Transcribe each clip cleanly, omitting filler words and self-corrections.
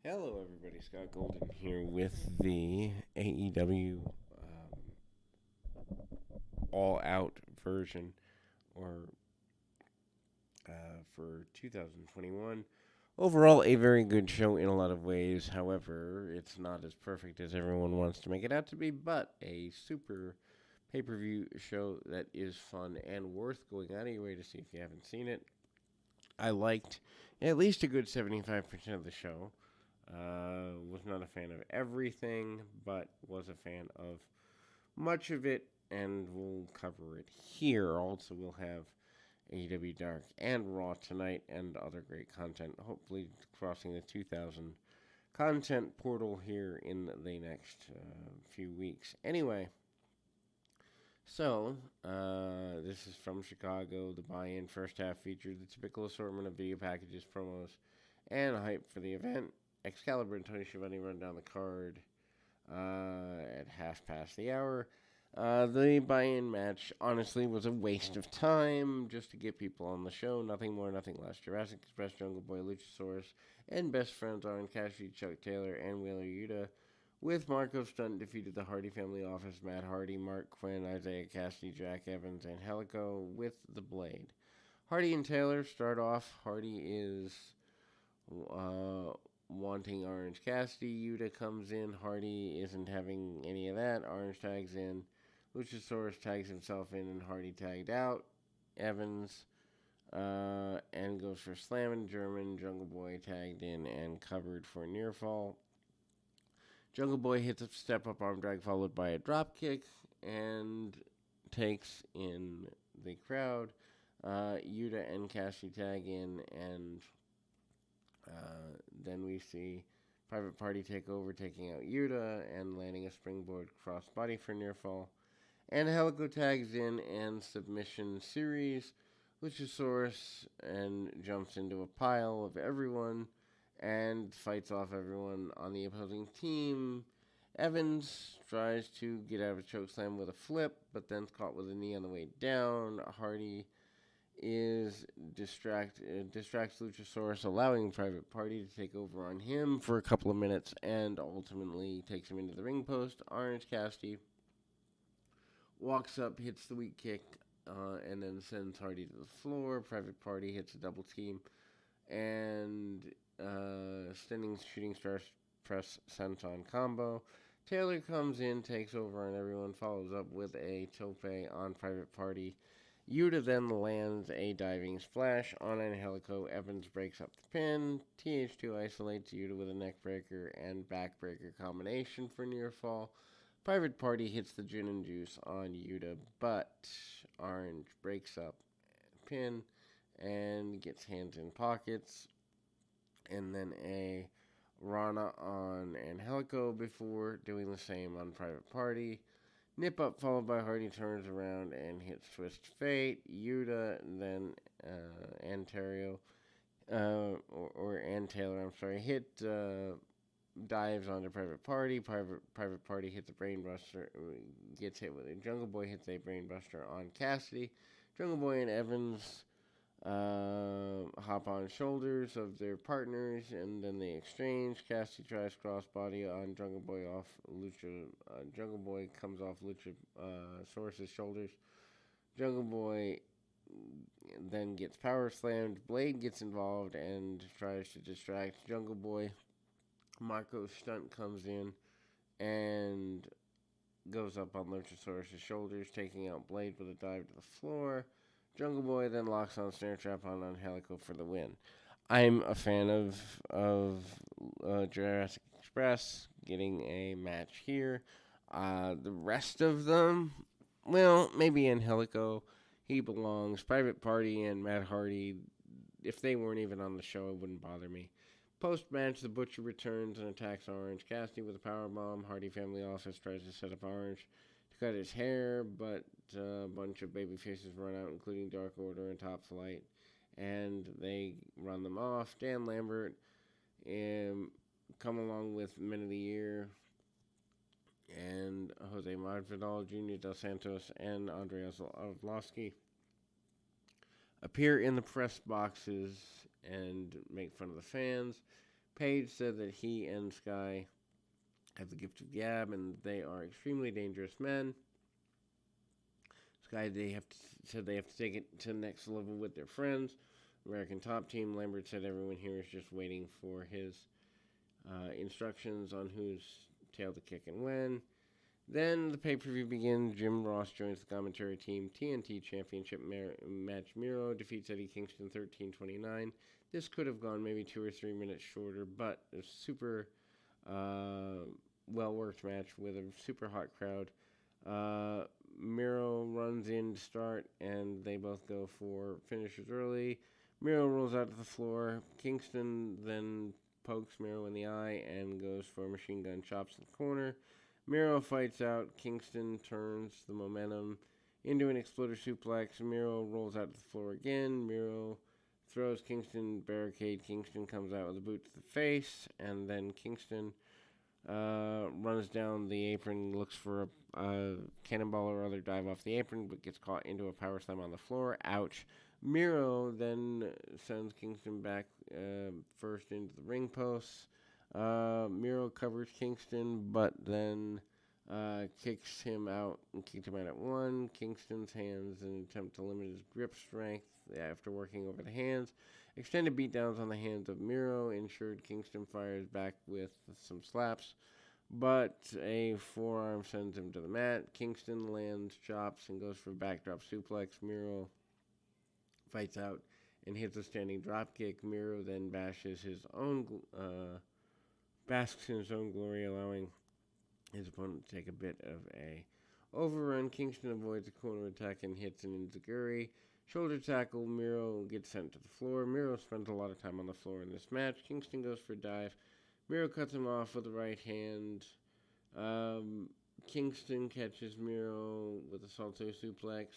Hello, everybody. Scott Golden here with the AEW All Out version, or for 2021. Overall, a very good show in a lot of ways. However, it's not as perfect as everyone wants to make it out to be, but a super pay per view show that is fun and worth going out of your way to see if you haven't seen it. I liked at least a good 75% of the show. Was not a fan of everything, but was a fan of much of it, and we'll cover it here. Also, we'll have AEW Dark and Raw tonight, and other great content. Hopefully, crossing the 2,000 content portal here in the next few weeks. Anyway, this is from Chicago. The buy-in first half featured the typical assortment of video packages, promos, and hype for the event. Excalibur and Tony Schiavone run down the card at half past the hour. The buy-in match, honestly, was a waste of time just to get people on the show. Nothing more, nothing less. Jurassic Express, Jungle Boy, Luchasaurus, and best friends Orange Cassidy, Chuck Taylor, and Wheeler Yuta. With Marco Stunt defeated the Hardy Family Office, Matt Hardy, Mark Quinn, Isaiah Cassidy, Jack Evans, and Helico with the Blade. Hardy and Taylor start off. Hardy is wanting Orange Cassidy. Yuta comes in. Hardy isn't having any of that. Orange tags in. Luchasaurus tags himself in, and Hardy tagged out. Evans and goes for slamming German. Jungle Boy tagged in and covered for near fall. Jungle Boy hits a step up arm drag followed by a drop kick and takes in the crowd. Yuta and Cassidy tag in, and then we see Private Party take over, taking out Yuta and landing a springboard crossbody for near fall. And Helico tags in and submission series. Luchasaurus and jumps into a pile of everyone and fights off everyone on the opposing team. Evans tries to get out of a chokeslam with a flip, but then's caught with a knee on the way down. Hardy distracts Luchasaurus, allowing Private Party to take over on him for a couple of minutes, and ultimately takes him into the ring post. Orange Cassidy walks up, hits the weak kick, and then sends Hardy to the floor. Private Party hits a double team, and Standing Shooting Star Press senton combo. Taylor comes in, takes over, and everyone follows up with a tope on Private Party. Yuta then lands a diving splash on Angelico. Evans breaks up the pin. TH2 isolates Yuta with a neckbreaker and backbreaker combination for near fall. Private Party hits the gin and juice on Yuta, but Orange breaks up pin and gets hands in pockets. And then a Rana on Angelico before doing the same on Private Party. Nip up followed by Hardy turns around and hits Twist Fate. Yuta then Ontario or Taylor, I'm sorry, hit dives onto Private Party. Private Party hits a brainbuster, gets hit with it. Jungle Boy hits a brainbuster on Cassidy. Jungle Boy and Evans hop on shoulders of their partners, and then they exchange. Cassidy tries crossbody on Jungle Boy off Lucha. Jungle Boy comes off Lucha Source's shoulders. Jungle Boy then gets power slammed. Blade gets involved and tries to distract Jungle Boy. Marco Stunt comes in and goes up on Luchasaurus' shoulders, taking out Blade with a dive to the floor. Jungle Boy then locks on Snare Trap on Angelico for the win. I'm a fan of Jurassic Express getting a match here. The rest of them, well, maybe Angelico. He belongs. Private Party and Matt Hardy, if they weren't even on the show, it wouldn't bother me. Post-match, the Butcher returns and attacks Orange Cassidy with a powerbomb. Hardy Family Office tries to set up Orange to cut his hair, but a bunch of baby faces run out, including Dark Order and Top Flight, and they run them off. Dan Lambert come along with Men of the Year and Jose Masvidal, Junior Dos Santos, and Andrei Arlovsky appear in the press boxes and make fun of the fans. Page said that he and Sky have the gift of gab, and they are extremely dangerous men. Sky said they have to take it to the next level with their friends. American Top Team, Lambert said everyone here is just waiting for his instructions on whose tail to kick and when. Then the pay-per-view begins. Jim Ross joins the commentary team. TNT Championship match. Miro defeats Eddie Kingston 13-29. This could have gone maybe 2 or 3 minutes shorter, but a super well-worked match with a super hot crowd. Miro runs in to start, and they both go for finishers early. Miro rolls out to the floor. Kingston then pokes Miro in the eye and goes for machine gun chops in the corner. Miro fights out. Kingston turns the momentum into an exploder suplex. Miro rolls out to the floor again. Miro throws Kingston barricade. Kingston comes out with a boot to the face, and then Kingston runs down the apron, looks for a cannonball or other dive off the apron, but gets caught into a power slam on the floor. Ouch. Miro then sends Kingston back first into the ring posts. Miro covers Kingston, but then kicks him out and kicked him out at 1. Kingston's hands in an attempt to limit his grip strength after working over the hands. Extended beatdowns on the hands of Miro ensured Kingston fires back with some slaps, but a forearm sends him to the mat. Kingston lands chops and goes for a backdrop suplex. Miro fights out and hits a standing dropkick. Miro then basks in his own glory, allowing his opponent to take a bit of a overrun. Kingston avoids a corner attack and hits an enziguri. Shoulder tackle, Miro gets sent to the floor. Miro spends a lot of time on the floor in this match. Kingston goes for a dive. Miro cuts him off with the right hand. Kingston catches Miro with a salto suplex.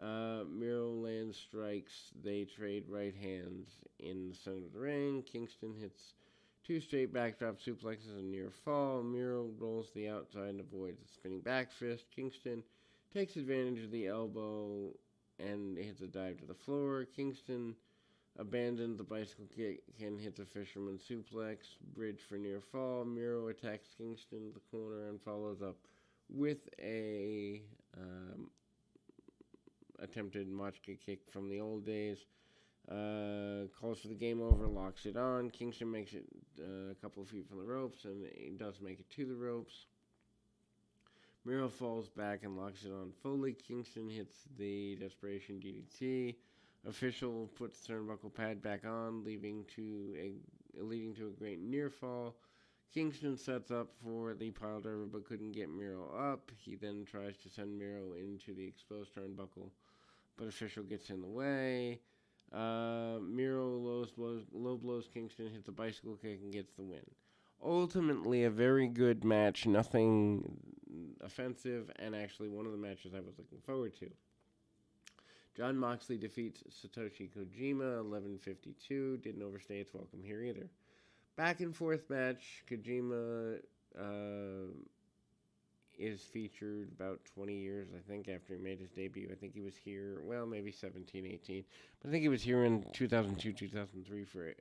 Miro lands strikes. They trade right hands in the center of the ring. Kingston hits 2 straight backdrop suplexes and near fall. Miro rolls the outside and avoids a spinning back fist. Kingston takes advantage of the elbow and hits a dive to the floor. Kingston abandons the bicycle kick and hits a fisherman suplex. Bridge for near fall. Miro attacks Kingston in the corner and follows up with a attempted Machka kick from the old days. Calls for the game over, locks it on. Kingston makes it a couple of feet from the ropes, and he does make it to the ropes. Miro falls back and locks it on fully. Kingston hits the desperation DDT. Official puts the turnbuckle pad back on, leading to a great near fall. Kingston sets up for the pile driver but couldn't get Miro up. He then tries to send Miro into the exposed turnbuckle, but Official gets in the way. Miro low blows Kingston, hits a bicycle kick, and gets the win. Ultimately, a very good match, nothing offensive, and actually one of the matches I was looking forward to. Jon Moxley defeats Satoshi Kojima, 11:52. Didn't overstay its welcome here either. Back and forth match. Kojima is featured about 20 years, I think, after he made his debut. I think he was here, well, maybe 17, 18. But I think he was here in 2002, 2003 for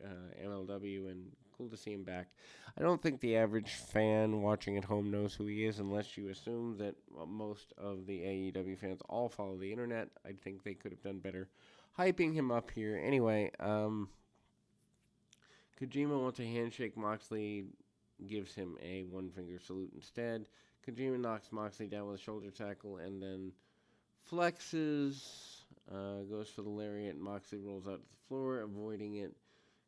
MLW, and cool to see him back. I don't think the average fan watching at home knows who he is, unless you assume that most of the AEW fans all follow the internet. I think they could have done better hyping him up here. Anyway, Kojima wants a handshake. Moxley gives him a one-finger salute instead. Kojima knocks Moxley down with a shoulder tackle and then flexes, goes for the lariat. Moxley rolls out to the floor, avoiding it.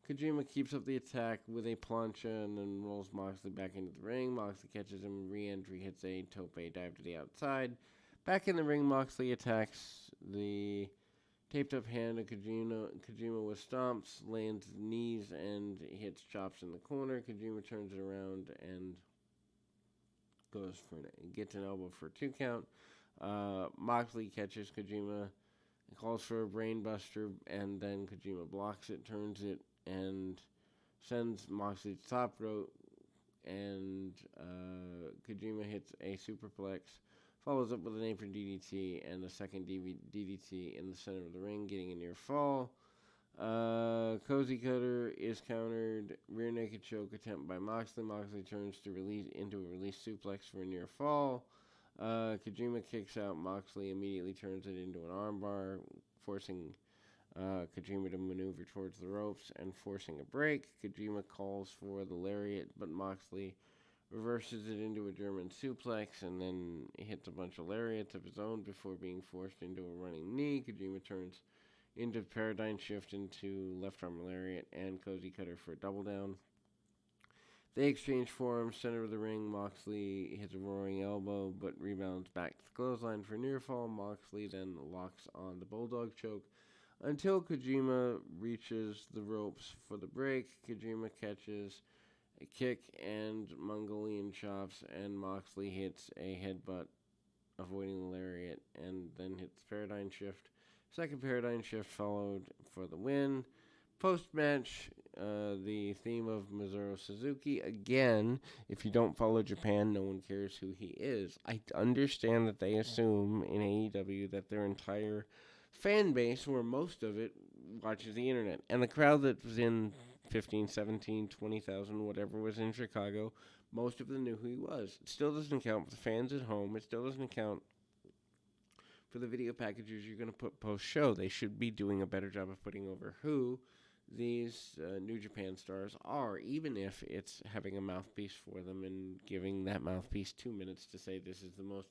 Kojima keeps up the attack with a plancha and then rolls Moxley back into the ring. Moxley catches him, re-entry, hits a tope dive to the outside. Back in the ring, Moxley attacks the taped-up hand of Kojima with stomps, lands knees, and hits chops in the corner. Kojima turns it around and gets an elbow for a 2 count. Moxley catches Kojima, calls for a brainbuster, and then Kojima blocks it, turns it, and sends Moxley to top rope. And Kojima hits a superplex, follows up with an apron DDT and a second DDT in the center of the ring, getting a near fall. Cozy Cutter is countered. Rear naked choke attempt by Moxley. Moxley turns to release into a release suplex for a near fall. Kojima kicks out. Moxley immediately turns it into an armbar, forcing Kojima to maneuver towards the ropes and forcing a break. Kojima calls for the lariat, but Moxley reverses it into a German suplex and then hits a bunch of lariats of his own before being forced into a running knee. Kojima turns into paradigm shift into left arm lariat and Cozy Cutter for a double down. They exchange forearms, center of the ring. Moxley hits a roaring elbow, but rebounds back to the clothesline for near fall. Moxley then locks on the bulldog choke until Kojima reaches the ropes for the break. Kojima catches a kick and Mongolian chops, and Moxley hits a headbutt, avoiding the lariat, and then hits paradigm shift. Second paradigm shift followed for the win. Post-match, the theme of Minoru Suzuki. Again, if you don't follow Japan, no one cares who he is. I understand that they assume in AEW that their entire fan base, or most of it, watches the internet. And the crowd that was in 15, 17, 20,000, whatever was in Chicago, most of them knew who he was. It still doesn't count for the fans at home. It still doesn't count for the video packages you're going to put post-show. They should be doing a better job of putting over who these New Japan stars are, even if it's having a mouthpiece for them and giving that mouthpiece 2 minutes to say this is the most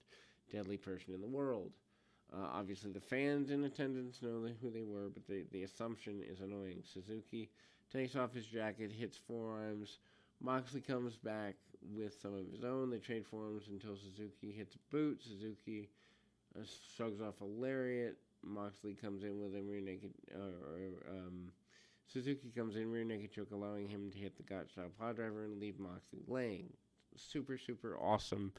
deadly person in the world. Obviously, the fans in attendance know who they were, but the assumption is annoying. Suzuki takes off his jacket, hits forearms. Moxley comes back with some of his own. They trade forearms until Suzuki hits a boot. Suzuki shrugs off a lariat. Moxley comes in with a rear naked, Suzuki comes in rear naked choke, allowing him to hit the Gotch-style pod driver and leave Moxley laying. Super, super awesome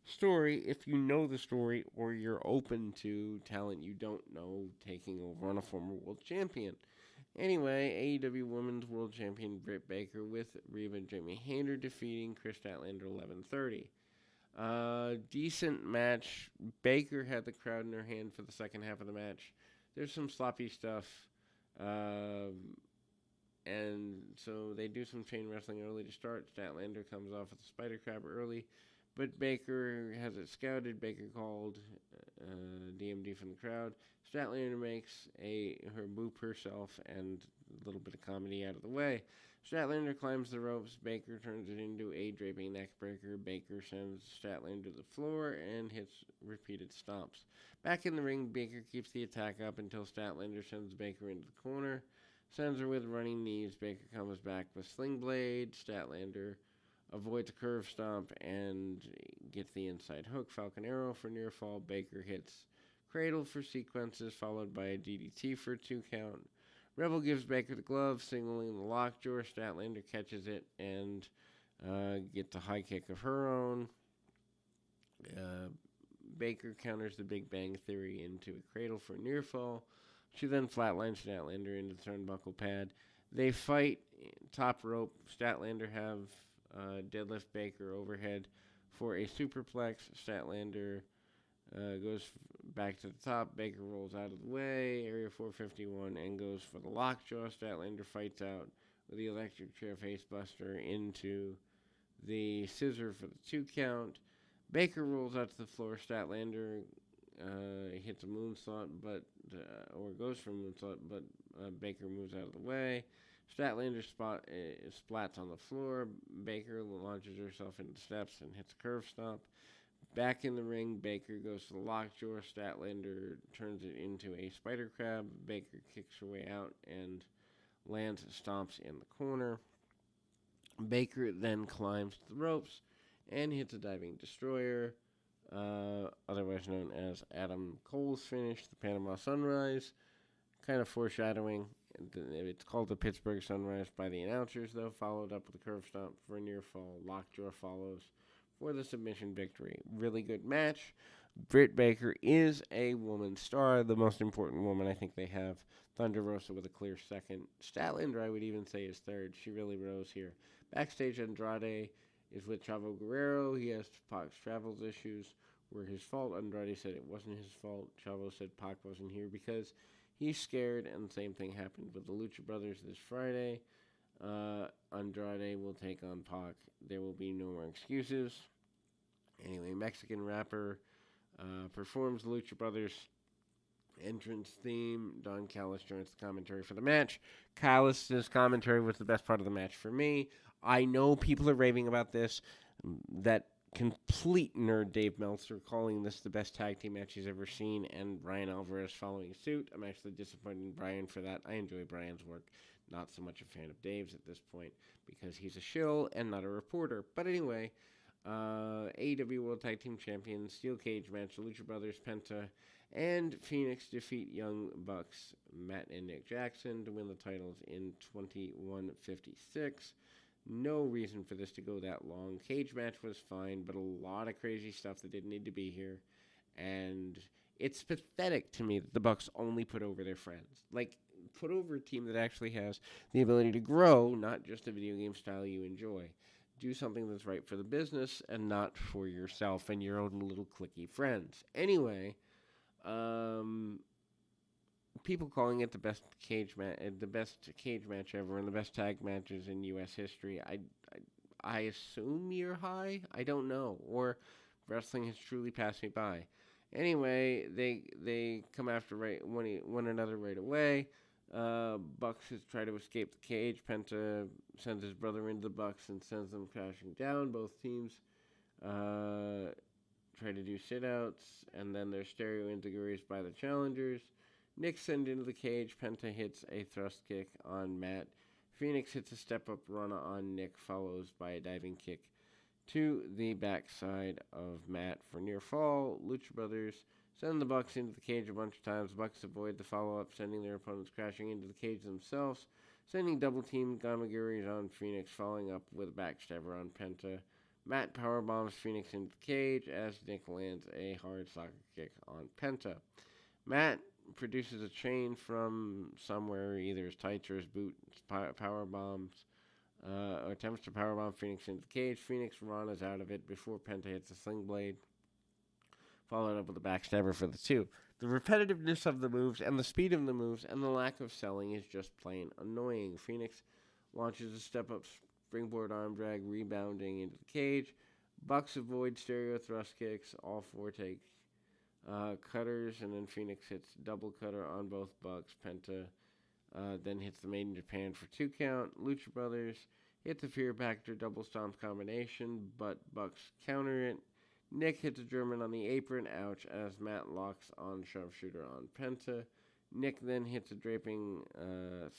story if you know the story or you're open to talent you don't know taking over on a former world champion. Anyway, AEW Women's World Champion Britt Baker with Reba and Jamie Hayter defeating Kris Statlander 11:30. Decent match. Baker had the crowd in her hand for the second half of the match. There's some sloppy stuff. And so they do some chain wrestling early to start. Statlander comes off with a spider crab early, but Baker has it scouted. Baker called DMD from the crowd. Statlander makes her boop herself and a little bit of comedy out of the way. Statlander climbs the ropes. Baker turns it into a draping neckbreaker. Baker sends Statlander to the floor and hits repeated stomps. Back in the ring, Baker keeps the attack up until Statlander sends Baker into the corner. Sends her with running knees. Baker comes back with Sling Blade. Statlander avoids a curve stomp and gets the inside hook. Falcon Arrow for near fall. Baker hits Cradle for sequences, followed by a DDT for a 2 count. Rebel gives Baker the glove, signaling the lockjaw. Statlander catches it and gets a high kick of her own. Baker counters the Big Bang Theory into a Cradle for near fall. She then flatlines Statlander into the turnbuckle pad. They fight top rope. Statlander have deadlift Baker overhead for a superplex. Statlander goes back to the top. Baker rolls out of the way. Area 451 and goes for the lockjaw. Statlander fights out with the electric chair facebuster into the scissor for the 2 count. Baker rolls out to the floor. Statlander hits a moonsault, or goes for a moonsault, but Baker moves out of the way. Statlander splats on the floor. Baker launches herself into the steps and hits a curve stomp. Back in the ring, Baker goes to the lockjaw. Statlander turns it into a spider crab. Baker kicks her way out and lands stomps in the corner. Baker then climbs the ropes and hits a diving destroyer, otherwise known as Adam Cole's finish, the Panama Sunrise, kind of foreshadowing. It's called the Pittsburgh Sunrise by the announcers, though, followed up with a curve stomp for a near fall. Lockjaw follows for the submission victory. Really good match. Britt Baker is a woman star, the most important woman I think they have. Thunder Rosa with a clear second. Statlander, I would even say, is third. She really rose here. Backstage, Andrade is with Chavo Guerrero. He has Pac's travels issues were his fault. Andrade said it wasn't his fault. Chavo said Pac wasn't here because He's scared, and the same thing happened with the Lucha Brothers this Friday. Andrade will take on Pac. There will be no more excuses. Anyway, Mexican rapper performs the Lucha Brothers entrance theme. Don Callis joins the commentary for the match. Callis' commentary was the best part of the match for me. I know people are raving about this. That complete nerd Dave Meltzer calling this the best tag team match he's ever seen, and Brian Alvarez following suit. I'm actually disappointed in Brian for that. I enjoy Brian's work. Not so much a fan of Dave's at this point because he's a shill and not a reporter. But anyway, AEW World Tag Team Champions, Steel Cage match, Lucha Brothers, Penta, and Phoenix defeat Young Bucks, Matt and Nick Jackson, to win the titles in 21:56. No reason for this to go that long. Cage match was fine, but a lot of crazy stuff that didn't need to be here. And it's pathetic to me that the Bucks only put over their friends. Like, put over a team that actually has the ability to grow, not just a video game style you enjoy. Do something that's right for the business and not for yourself and your own little cliquey friends. Anyway, people calling it the best cage match ever, and the best tag matches in U.S. history. I assume you're high. I don't know, or wrestling has truly passed me by. Anyway, they come after one another right away. Bucks has tried to escape the cage. Penta sends his brother into the Bucks and sends them crashing down. Both teams try to do sit-outs, and then they're stereo integrated by the challengers. Nick sent into the cage. Penta hits a thrust kick on Matt. Phoenix hits a step-up run on Nick, follows by a diving kick to the backside of Matt for near fall. Lucha Brothers send the Bucks into the cage a bunch of times. Bucks avoid the follow-up, sending their opponents crashing into the cage themselves, sending double-team Gamaguris on Phoenix, following up with a backstabber on Penta. Matt powerbombs Phoenix into the cage as Nick lands a hard soccer kick on Penta. Matt produces a chain from somewhere, either his tights or his boot, powerbombs, or attempts to powerbomb Phoenix into the cage. Phoenix runs out of it before Penta hits a sling blade, followed up with a backstabber for the two. The repetitiveness of the moves and the speed of the moves and the lack of selling is just plain annoying. Phoenix launches a step-up springboard arm drag, rebounding into the cage. Bucks avoid stereo thrust kicks. All four take cutters, and then Phoenix hits double cutter on both Bucks. Penta then hits the Made in Japan for 2 count. Lucha Brothers hit the Fear Factor double stomp combination, but Bucks counter it. Nick hits a German on the apron, ouch, as Matt locks on sharpshooter on Penta. Nick then hits a draping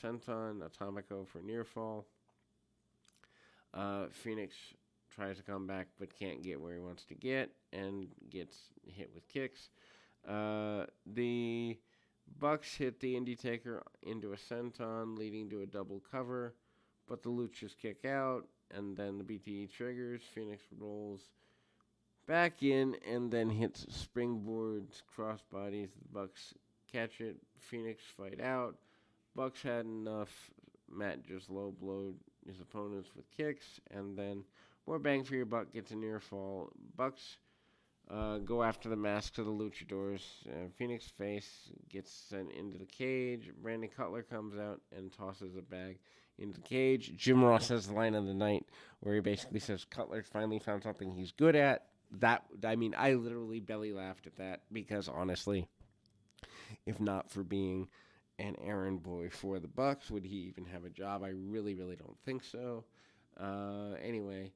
senton Atomico for near fall. Phoenix tries to come back but can't get where he wants to get and gets hit with kicks. The Bucks hit the Indie Taker into a senton, leading to a double cover, but the Luchas kick out, and then the BTE triggers. Phoenix rolls back in and then hits springboards, crossbodies. The Bucks catch it. Phoenix fight out. Bucks had enough. Matt just low blowed his opponents with kicks, and then more bang for your buck gets a near fall. Bucks go after the masks of the luchadors. Phoenix face gets sent into the cage. Brandon Cutler comes out and tosses a bag into the cage. Jim Ross has the line of the night where he basically says Cutler finally found something he's good at. I literally belly laughed at that because honestly, if not for being an errand boy for the Bucks, would he even have a job? I really, really don't think so. Anyway,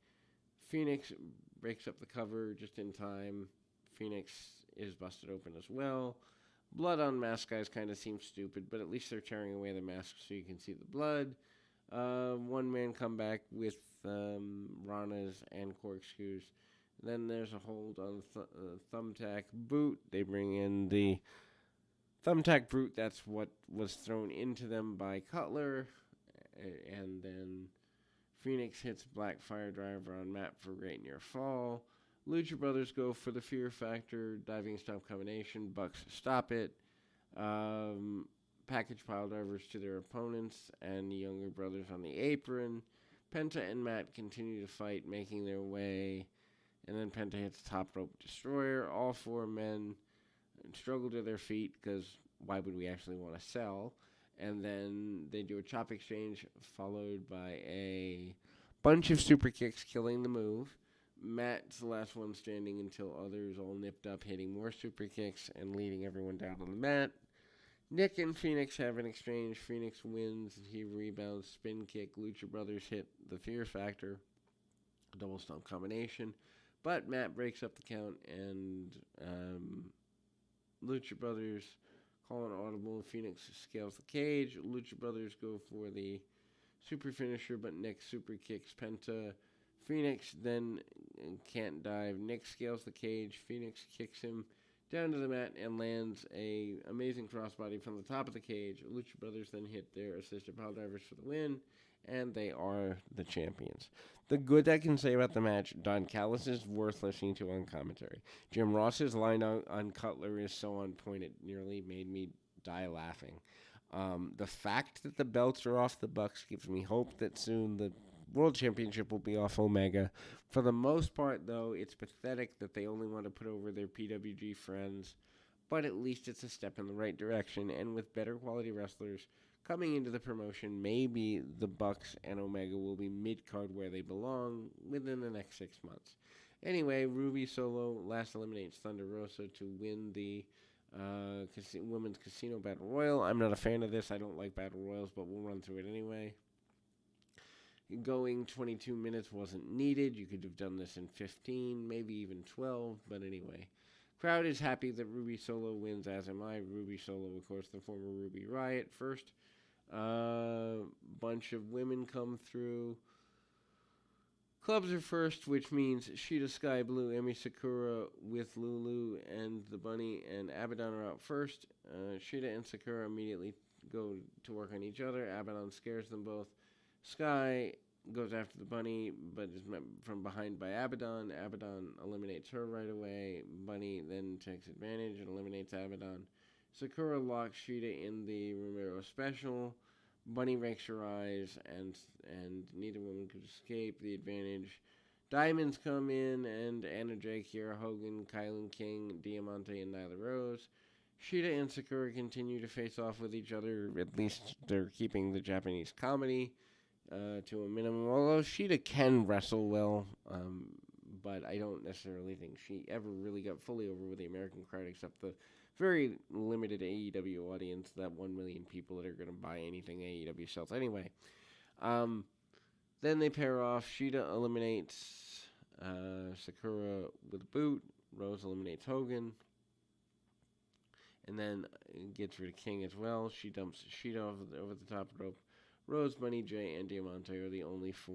Phoenix breaks up the cover just in time. Phoenix is busted open as well. Blood on mask guys kind of seems stupid, but at least they're tearing away the masks so you can see the blood. One man comeback with Ranas and corkscrews. Then there's a hold on Thumbtack Boot. They bring in the Thumbtack Brute. That's what was thrown into them by Cutler. And then Phoenix hits Black Fire Driver on Matt for great near fall. Lucha Brothers go for the Fear Factor diving stomp combination. Bucks stop it. Package pile drivers to their opponents and the Younger Brothers on the apron. Penta and Matt continue to fight, making their way. And then Penta hits Top Rope Destroyer. All four men struggle to their feet because why would we actually want to sell? And then they do a chop exchange, followed by a bunch of super kicks, killing the move. Matt's the last one standing until others all nipped up, hitting more super kicks and leading everyone down on the mat. Nick and Phoenix have an exchange. Phoenix wins. He rebounds, spin kick. Lucha Brothers hit the Fear Factor, double stomp combination. But Matt breaks up the count, and Lucha Brothers call an audible. Phoenix scales the cage. Lucha Brothers go for the super finisher, but Nick super kicks Penta. Phoenix then can't dive. Nick scales the cage. Phoenix kicks him down to the mat and lands a amazing crossbody from the top of the cage. Lucha Brothers then hit their assisted pile drivers for the win, and they are the champions. The good I can say about the match, Don Callis is worth listening to on commentary. Jim Ross's line on Cutler is so on point it nearly made me die laughing. The fact that the belts are off the Bucks gives me hope that soon the World Championship will be off Omega. For the most part, though, it's pathetic that they only want to put over their PWG friends, but at least it's a step in the right direction, and with better quality wrestlers coming into the promotion, maybe the Bucks and Omega will be mid-card where they belong within the next 6 months. Anyway, Ruby Solo last eliminates Thunder Rosa to win the Women's Casino Battle Royal. I'm not a fan of this. I don't like Battle Royals, but we'll run through it anyway. Going 22 minutes wasn't needed. You could have done this in 15, maybe even 12, but anyway. Crowd is happy that Ruby Solo wins, as am I. Ruby Solo, of course, the former Ruby Riott. First, bunch of women come through. Clubs are first, which means Shida Sky Blue, Emi Sakura with Lulu and the Bunny, and Abaddon are out first. Shida and Sakura immediately go to work on each other. Abaddon scares them both. Sky goes after the Bunny, but is met from behind by Abaddon. Abaddon eliminates her right away. Bunny then takes advantage and eliminates Abaddon. Sakura locks Shida in the Romero special. Bunny rakes her eyes, and neither woman could escape the advantage. Diamonds come in, and Anna Jay, Kiera Hogan, Kylan King, Diamante, and Nyla Rose. Shida and Sakura continue to face off with each other. At least they're keeping the Japanese comedy to a minimum. Although Shida can wrestle well, but I don't necessarily think she ever really got fully over with the American crowd, except the very limited AEW audience, that 1 million people that are going to buy anything AEW sells anyway. Then they pair off. Shida eliminates Sakura with a boot. Rose eliminates Hogan. And then gets rid of King as well. She dumps Shida over the top rope. Rose, Bunny, Jay, and Diamante are the only 4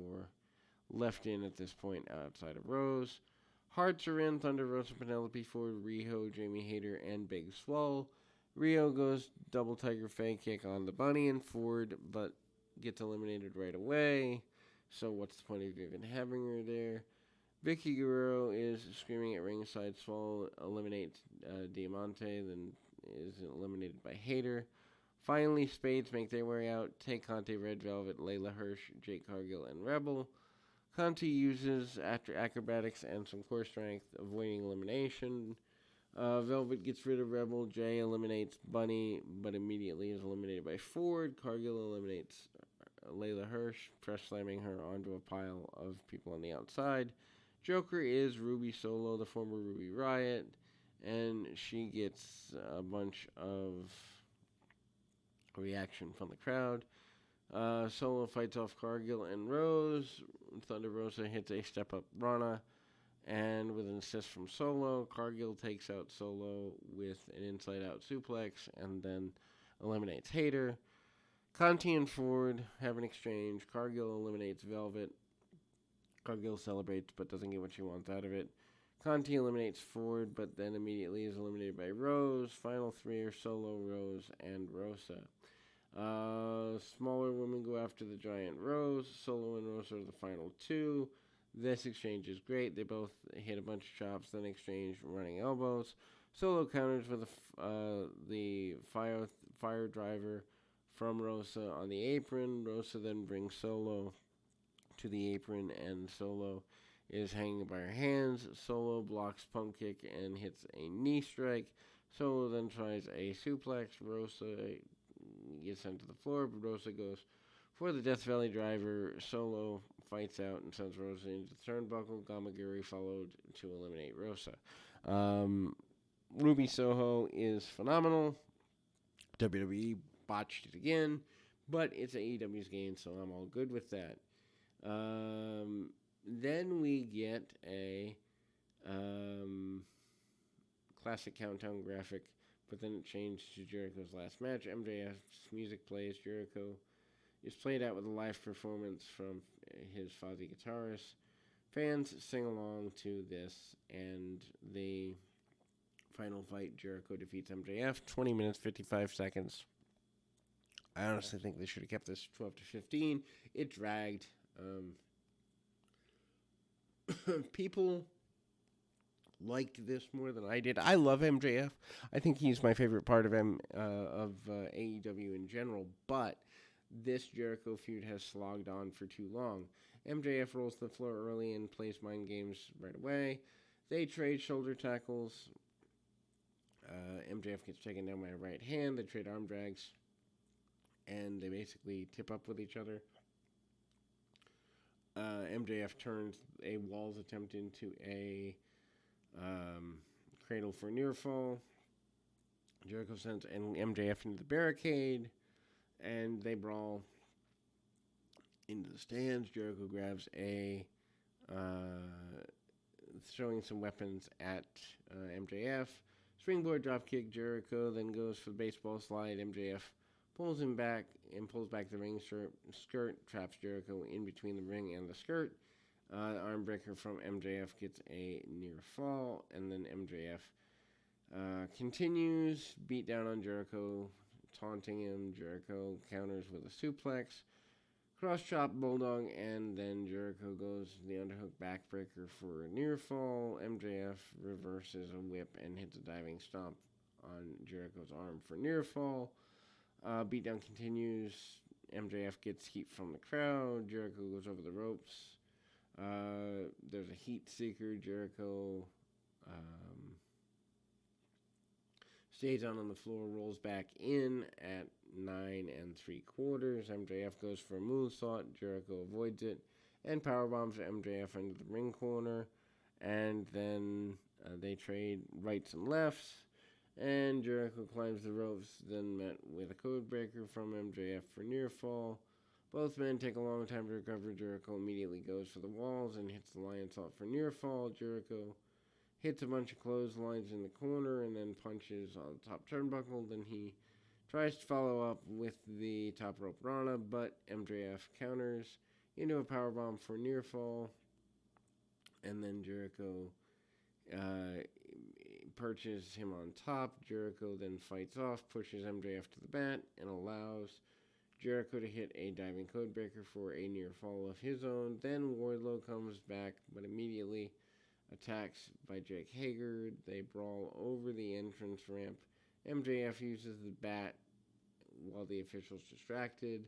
left in at this point outside of Rose. Hearts are in. Thunder Rosa, Penelope Ford, Riho, Jamie Hayter, and Big Swole. Rio goes double Tiger Fang kick on the Bunny and Ford, but gets eliminated right away. So what's the point of even having her there? Vicky Guerrero is screaming at ringside. Swole eliminates Diamante, then is eliminated by Hayter. Finally, Spades make their way out. Tay Conti, Red Velvet, Layla Hirsch, Jake Cargill, and Rebel. Conti uses after acrobatics and some core strength, avoiding elimination. Velvet gets rid of Rebel. Jay eliminates Bunny, but immediately is eliminated by Ford. Cargill eliminates Layla Hirsch, press slamming her onto a pile of people on the outside. Joker is Ruby Solo, the former Ruby Riott, and she gets a bunch of reaction from the crowd. Solo fights off Cargill and Rose. Thunder Rosa hits a step-up Rana, and with an assist from Solo, Cargill takes out Solo with an inside-out suplex and then eliminates Hayter. Conti and Ford have an exchange. Cargill eliminates Velvet. Cargill celebrates but doesn't get what she wants out of it. Conti eliminates Ford, but then immediately is eliminated by Rose. Final 3 are Solo, Rose, and Rosa. Smaller women go after the giant Rose. Solo and Rosa are the final 2. This exchange is great. They both hit a bunch of chops, then exchange running elbows. Solo counters with the fire driver from Rosa on the apron. Rosa then brings Solo to the apron, and Solo is hanging by her hands. Solo blocks pump kick and hits a knee strike. Solo then tries a suplex. Rosa gets sent to the floor, but Rosa goes for the Death Valley driver. Solo fights out and sends Rosa into the turnbuckle. Gamagiri followed to eliminate Rosa. Ruby Soho is phenomenal. WWE botched it again, but it's AEW's game, so I'm all good with that. Then we get a classic countdown graphic, but then it changed to Jericho's last match. MJF's music plays. Jericho is played out with a live performance from his Fozzy guitarist. Fans sing along to this, and the final fight, Jericho defeats MJF, 20 minutes, 55 seconds. I honestly think they should have kept this 12 to 15. It dragged. People liked this more than I did. I love MJF. I think he's my favorite part of AEW in general, but this Jericho feud has slogged on for too long. MJF rolls the floor early and plays mind games right away. They trade shoulder tackles. MJF gets taken down by a right hand. They trade arm drags. And they basically tip up with each other. MJF turns a Walls attempt into a cradle for near fall. Jericho sends MJF into the barricade. And they brawl into the stands. Jericho grabs showing some weapons at MJF. Springboard dropkick. Jericho then goes for the baseball slide. MJF pulls him back and pulls back the ring skirt. Traps Jericho in between the ring and the skirt. Arm breaker from MJF gets a near fall. And then MJF continues. Beat down on Jericho. Taunting him. Jericho counters with a suplex. Cross chop Bulldog, and then Jericho goes to the underhook backbreaker for a near fall. MJF reverses a whip and hits a diving stomp on Jericho's arm for near fall. Beatdown continues. MJF gets heat from the crowd. Jericho goes over the ropes. There's a heat seeker. Jericho stays on the floor, rolls back in at 9 3/4. MJF goes for a moonsault. Jericho avoids it and powerbombs MJF into the ring corner. And then they trade rights and lefts. And Jericho climbs the ropes, then met with a code breaker from MJF for near fall. Both men take a long time to recover. Jericho immediately goes for the walls and hits the lion salt for near fall. Jericho hits a bunch of clotheslines in the corner and then punches on the top turnbuckle. Then he tries to follow up with the top rope Rana, but MJF counters into a powerbomb for near fall. And then Jericho perches him on top. Jericho then fights off, pushes MJF to the mat, and allows Jericho to hit a diving codebreaker for a near fall of his own. Then Wardlow comes back, but immediately attacks by Jake Hager. They brawl over the entrance ramp. MJF uses the bat while the official's distracted,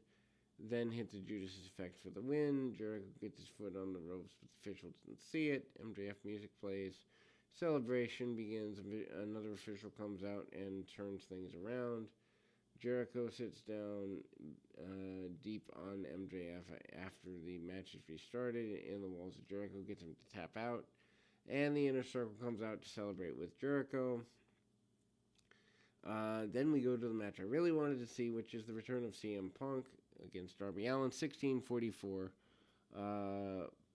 then hits a Judas Effect for the win. Jericho gets his foot on the ropes, but the official doesn't see it. MJF music plays. Celebration begins. Another official comes out and turns things around. Jericho sits down deep on MJF after the match is restarted. In the walls of Jericho gets him to tap out. And the Inner Circle comes out to celebrate with Jericho. Then we go to the match I really wanted to see, which is the return of CM Punk against Darby Allin, 1644.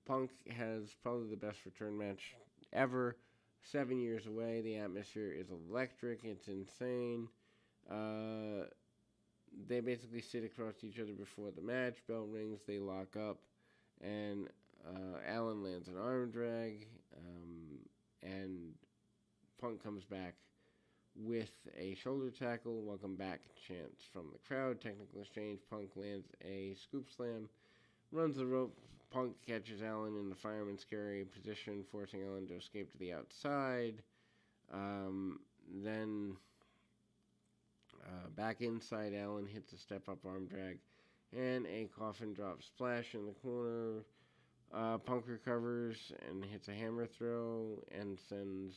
Punk has probably the best return match ever. 7 years away. The atmosphere is electric. It's insane. They basically sit across each other before the match. Bell rings. They lock up. And Allin lands an arm drag. And Punk comes back with a shoulder tackle. Welcome back chants from the crowd. Technical exchange. Punk lands a scoop slam. Runs the rope. Punk catches Allin in the fireman's carry position, forcing Allin to escape to the outside. Then back inside, Allin hits a step-up arm drag and a coffin drop splash in the corner. Punk recovers and hits a hammer throw and sends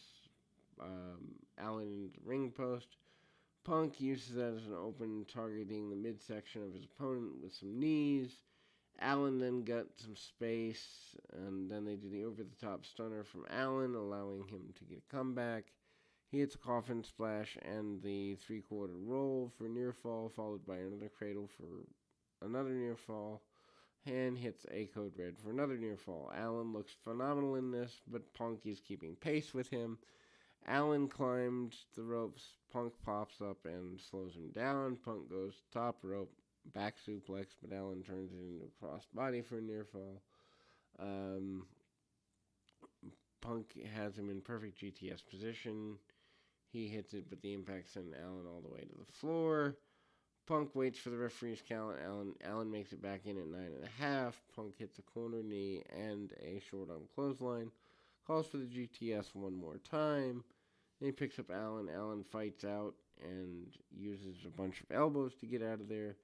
Allen into the ring post. Punk uses that as an open, targeting the midsection of his opponent with some knees. Allen then got some space, and then they do the over-the-top stunner from Allen, allowing him to get a comeback. He hits a coffin splash and the three-quarter roll for near fall, followed by another cradle for another near fall. And hits a code red for another near fall. Allen looks phenomenal in this, but Punk is keeping pace with him. Allen climbed the ropes. Punk pops up and slows him down. Punk goes top rope, back suplex, but Allen turns it into a crossbody for a near fall. Punk has him in perfect GTS position. He hits it, but the impact sends Allen all the way to the floor. Punk waits for the referee's count. Allen makes it back in at 9.5. Punk hits a corner knee and a short arm clothesline. Calls for the GTS one more time. Then he picks up Allen. Allen fights out and uses a bunch of elbows to get out of there.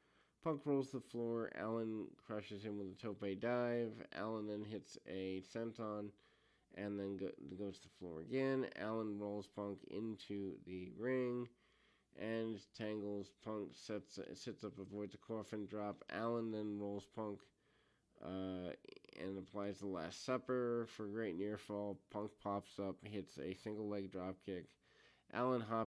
Punk rolls the floor. Allen crushes him with a tope dive. Allen then hits a senton and then goes to the floor again. Allen rolls Punk into the ring and tangles Punk, sits up, avoids a coffin drop. Allen then rolls Punk and applies the Last Supper for a great near fall. Punk pops up, hits a single leg drop kick. Allen hops